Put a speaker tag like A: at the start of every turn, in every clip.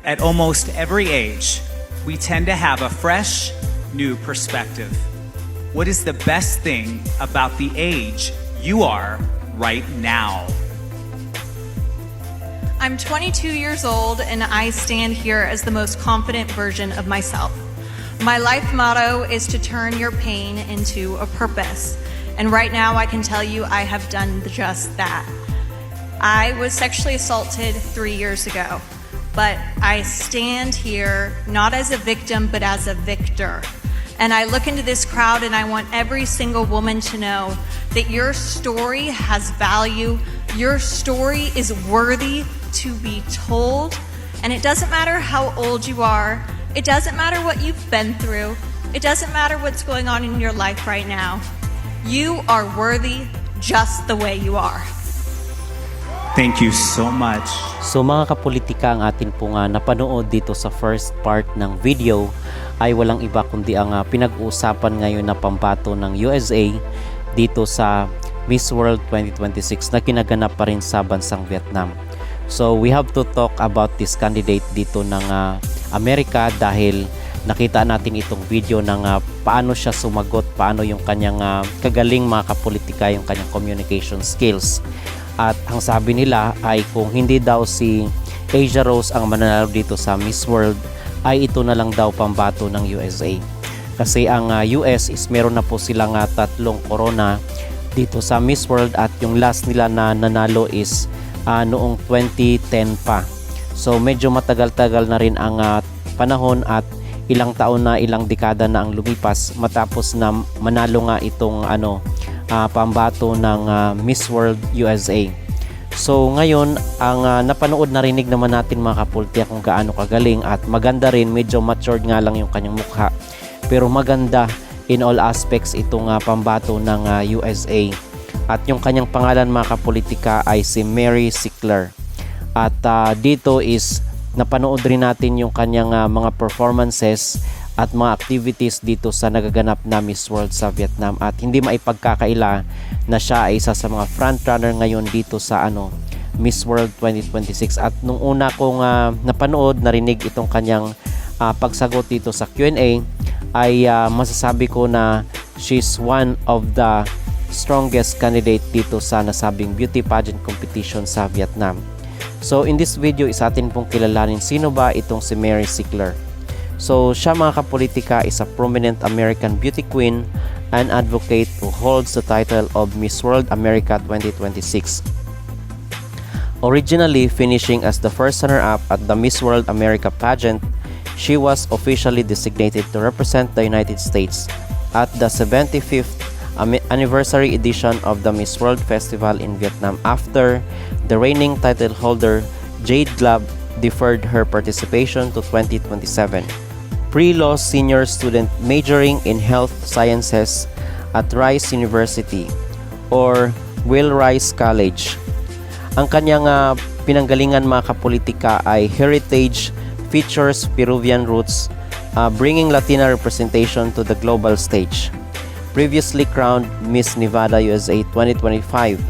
A: At almost every age, we tend to have a fresh, new perspective. What is the best thing about the age you are right now?
B: I'm 22 years old and I stand here as the most confident version of myself. My life motto is to turn your pain into a purpose. And right now I can tell you I have done just that. I was sexually assaulted 3 years ago, but I stand here not as a victim, but as a victor. And I look into this crowd and I want every single woman to know that your story has value, your story is worthy to be told, and it doesn't matter how old you are, it doesn't matter what you've been through, it doesn't matter what's going on in your life right now. You are worthy just the way you are.
A: Thank you so much.
C: So mga kapolitika, ang atin po nga napanood dito sa first part ng video ay walang iba kundi ang pinag-uusapan ngayon na pambato ng USA dito sa Miss World 2026 na kinaganap pa rin sa bansang Vietnam. So we have to talk about this candidate dito ng Amerika dahil nakita natin itong video ng paano siya sumagot, paano yung kanyang kagaling mga kapolitika, yung kanyang communication skills. At ang sabi nila ay kung hindi daw si Asia Rose ang mananalo dito sa Miss World ay ito na lang daw pambato ng USA. Kasi ang US is meron na po silang 3 corona dito sa Miss World at yung last nila na nanalo is noong 2010 pa. So medyo matagal-tagal na rin ang panahon at ilang taon na, ilang dekada na ang lumipas matapos na manalo nga itong pambato ng Miss World USA. So ngayon, ang napanood narinig naman natin mga kapultiya kung gaano kagaling at maganda rin, medyo matured nga lang yung kanyang mukha. Pero maganda in all aspects itong pambato ng USA. At yung kanyang pangalan mga kapolitika ay si Mary Sickler. At dito is napanood rin natin yung kanyang mga performances at mga activities dito sa nagaganap na Miss World sa Vietnam at hindi maipagkakaila na siya ay isa sa mga frontrunner ngayon dito sa Miss World 2026. At nung una kong napanood, narinig itong kanyang pagsagot dito sa Q&A ay masasabi ko na she's one of the strongest candidate dito sa nasabing beauty pageant competition sa Vietnam. So in this video is atin pong kilalanin sino ba itong si Mary Sickler. So siya mga kapolitika is a prominent American beauty queen and advocate who holds the title of Miss World America 2026. Originally finishing as the first runner-up at the Miss World America pageant, she was officially designated to represent the United States at the 75th anniversary edition of the Miss World Festival in Vietnam after the reigning title holder Jade Glove deferred her participation to 2027. Pre-law senior student majoring in health sciences at Rice University or Will Rice College. Ang kanyang pinanggalingan mga kapolitika ay Heritage features Peruvian roots, bringing Latina representation to the global stage. Previously crowned Miss Nevada USA 2025,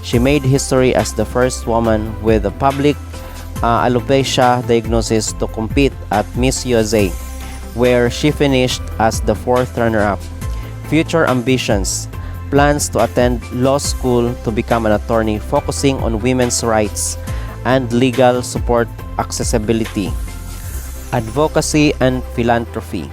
C: she made history as the first woman with a public alopecia diagnosis to compete at Miss USA, where she finished as the 4th runner-up. Future ambitions: plans to attend law school to become an attorney focusing on women's rights and legal support accessibility. Advocacy and philanthropy.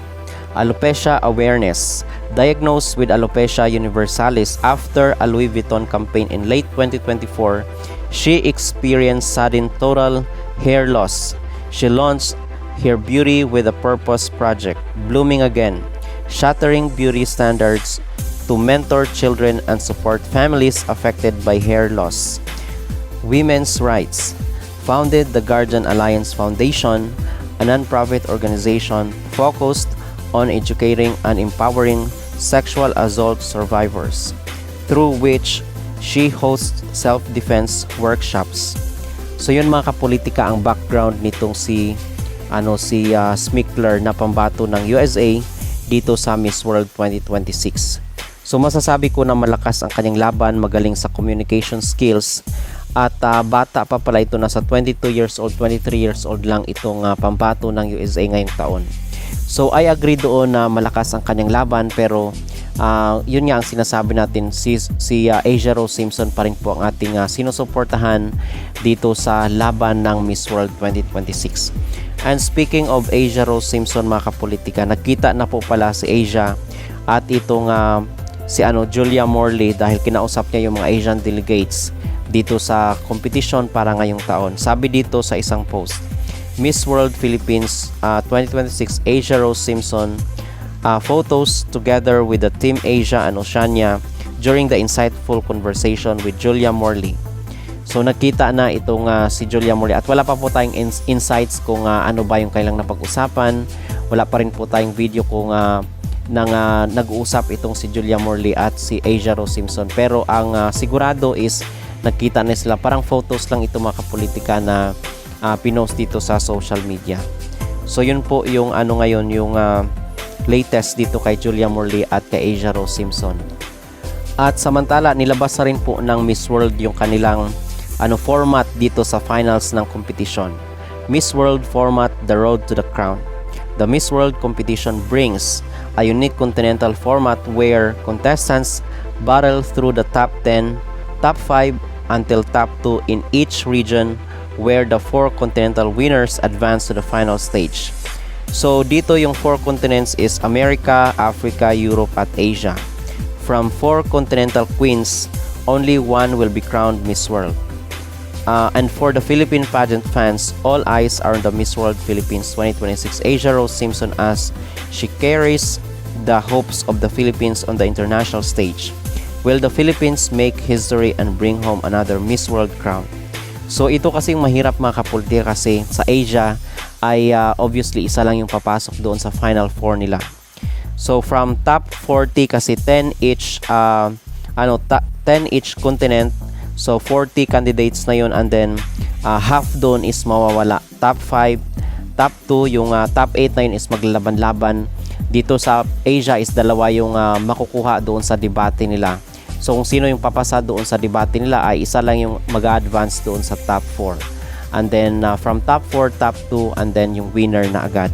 C: Alopecia awareness. Diagnosed with alopecia universalis after a Louis Vuitton campaign in late 2024, she experienced sudden total hair loss. She launched Her Beauty with a Purpose project, Blooming Again, shattering beauty standards to mentor children and support families affected by hair loss. Women's rights. Founded the Guardian Alliance Foundation, a non-profit organization focused on educating and empowering sexual assault survivors, through which she hosts self-defense workshops. So yun mga kapolitika ang background nitong si Sickler na pambato ng USA dito sa Miss World 2026. So masasabi ko na malakas ang kanyang laban, magaling sa communication skills At bata pa pala ito, nasa 22 years old, 23 years old lang itong pambato ng USA ngayong taon. So I agree doon na malakas ang kanyang laban, pero yun nga ang sinasabi natin, si Asia Rose Simpson pa rin po ang ating sinusuportahan dito sa laban ng Miss World 2026. And speaking of Asia Rose Simpson, mga kapolitika, nagkita na po pala si Asia at itong si Julia Morley dahil kinausap niya yung mga Asian delegates dito sa competition para ngayong taon. Sabi dito sa isang post, Miss World Philippines 2026 Asia Rose Simpson photos together with the Team Asia and Oceania during the insightful conversation with Julia Morley. So nagkita na itong si Julia Morley at wala pa po tayong insights kung ano ba yung kailang napag-usapan. Wala pa rin po tayong video kung nag-uusap itong si Julia Morley at si Asia Rose Simpson. Pero ang sigurado is nagkita na sila, parang photos lang ito mga kapolitika na pinost dito sa social media. So yun po yung ngayon yung latest dito kay Julia Morley at kay Asia Rose Simpson. At samantala nilabas na rin po ng Miss World yung kanilang format dito sa finals ng competition. Miss World format, The Road to the Crown. The Miss World competition brings a unique continental format where contestants battle through the top 10, top 5 until top 2 in each region, where the 4 continental winners advance to the final stage. So dito yung 4 continents is America, Africa, Europe at Asia. From 4 continental queens, only one will be crowned Miss World. And for the Philippine pageant fans, all eyes are on the Miss World Philippines 2026 Asia Rose Simpson as she carries the hopes of the Philippines on the international stage. Will the Philippines make history and bring home another Miss World crown? So ito kasing mahirap mga kapolitika kasi sa Asia ay obviously isa lang yung papasok doon sa Final 4 nila. So from top 40 kasi 10 each 10 each continent. So 40 candidates na yun, and then half doon is mawawala. Top 5, top 2, yung top 8 na yun is maglalaban-laban. Dito sa Asia is dalawa yung makukuha doon sa debate nila. So kung sino yung papasa doon sa debate nila ay isa lang yung mag-advance doon sa top 4. And then from top 4, top 2, and then yung winner na agad.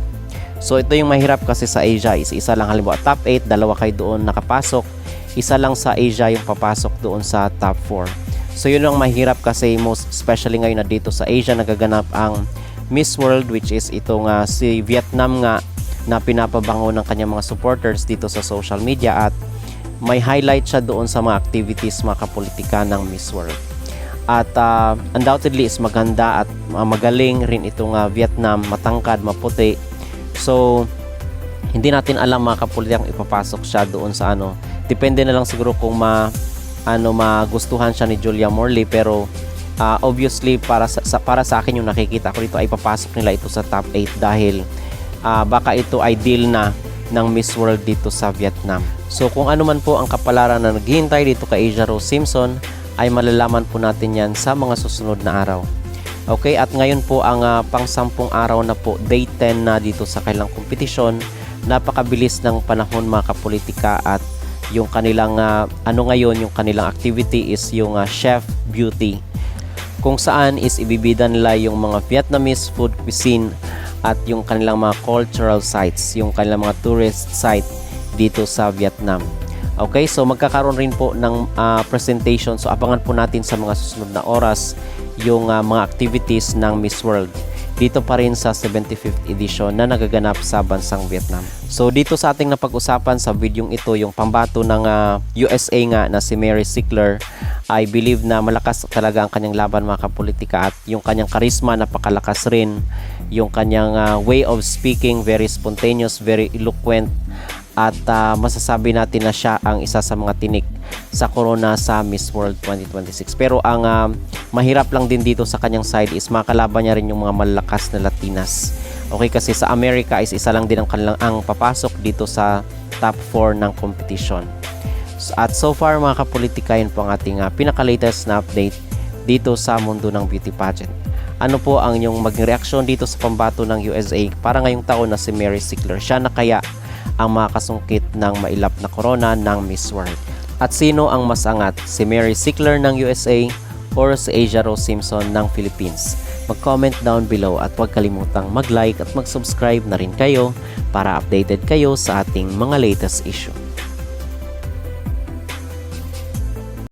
C: So ito yung mahirap kasi sa Asia is isa lang, halimbawa top 8, dalawa kayo doon nakapasok. Isa lang sa Asia yung papasok doon sa top 4. So yun ang mahirap kasi most especially ngayon na dito sa Asia nagaganap ang Miss World, which is itong si Vietnam nga na pinapabango ng kanyang mga supporters dito sa social media, at may highlight siya doon sa mga activities, mga kapolitika ng Miss World. At undoubtedly is maganda at magaling rin itong Vietnam, matangkad, maputi. So hindi natin alam mga kapolitika kung ipapasok siya doon sa depende na lang siguro kung magustuhan siya ni Julia Morley, pero obviously para sa akin yung nakikita ko dito ay papasok nila ito sa top 8 dahil baka ito ay deal na ng Miss World dito sa Vietnam. So kung ano man po ang kapalaran na naghihintay dito kay Asia Rose Simpson ay malalaman po natin yan sa mga susunod na araw. Okay, at ngayon po ang pang-10 araw na po, day 10 na dito sa kailang kompetisyon. Napakabilis ng panahon mga kapolitika, at yung kanilang ngayon yung kanilang activity is yung Chef Beauty, kung saan is ibibida nila yung mga Vietnamese food cuisine at yung kanilang mga cultural sites, yung kanilang mga tourist site dito sa Vietnam. Okay, so magkakaroon rin po ng presentation, so abangan po natin sa mga susunod na oras yung mga activities ng Miss World dito pa rin sa 75th edition na nagaganap sa bansang Vietnam. So dito sa ating napag-usapan sa videong ito, yung pambato ng USA nga na si Mary Sickler, I believe na malakas talaga ang kanyang laban mga kapolitika, at yung kanyang karisma napakalakas rin, yung kanyang way of speaking very spontaneous, very eloquent, at masasabi natin na siya ang isa sa mga tinik sa corona sa Miss World 2026. Pero ang mahirap lang din dito sa kanyang side is makalaban niya rin yung mga malalakas na Latinas. Okay, kasi sa America is isa lang din ang papasok dito sa top 4 ng competition. At so far mga kapolitika, yun po ang ating pinaka-latest na update dito sa mundo ng beauty pageant. Ano po ang inyong maging reaksyon dito sa pambato ng USA para ngayong taon na si Mary Sickler? Siya na kaya ang makasungkit ng mailap na corona ng Miss World? At sino ang mas angat, si Mary Sickler ng USA or si Asia Rose Simpson ng Philippines? Mag-comment down below at huwag kalimutang mag-like at mag-subscribe na rin kayo para updated kayo sa ating mga latest issue.